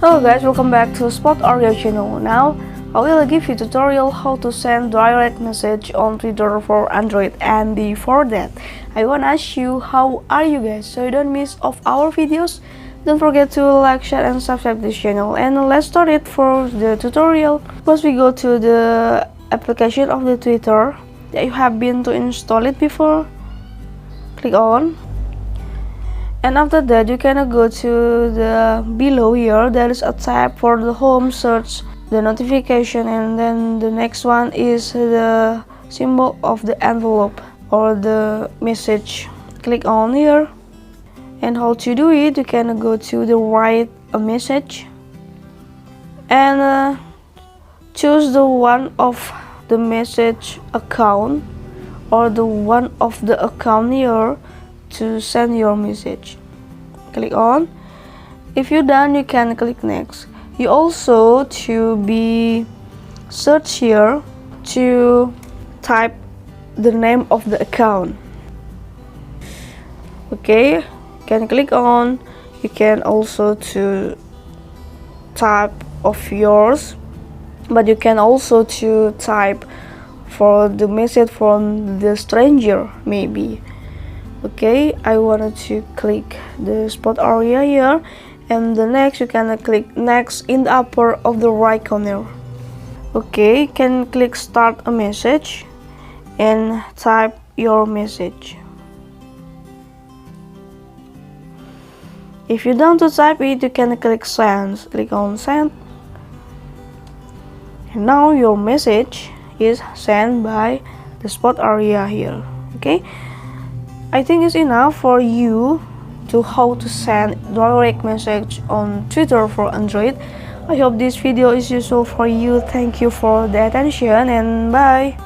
Hello guys, welcome back to Spot Oreo channel. Now I will give you a tutorial how to send direct message on Twitter for Android, and before that I wanna ask you how are you guys, so you don't miss of our videos. Don't forget to like, share and subscribe this channel, and let's start it for the tutorial. First we go to the application of the Twitter that you have been to install it before. Click on. And after that you can go to the below here. There is a tab for the home, search, the notification, and then the next one is the symbol of the envelope or the message. Click on here, and how to do it, you can go to the write a message and choose the one of the message account or the one of the account here to send your message. Click on. If you're done, you can click next. You also to be search here to type the name of the account. Okay, you can click on. You can also to type of yours, but you can also to type for the message from the stranger maybe. Okay, I wanted to click the Spot Oreo here, and the next you can click next in the upper of the right corner. Okay, you can click start a message and type your message. If you're done to type it, you can click send. Click on send, and now your message is sent by the Spot Oreo here. Okay, I think it's enough for you to how to send direct message on Twitter for Android. I hope this video is useful for you. Thank you for the attention and bye.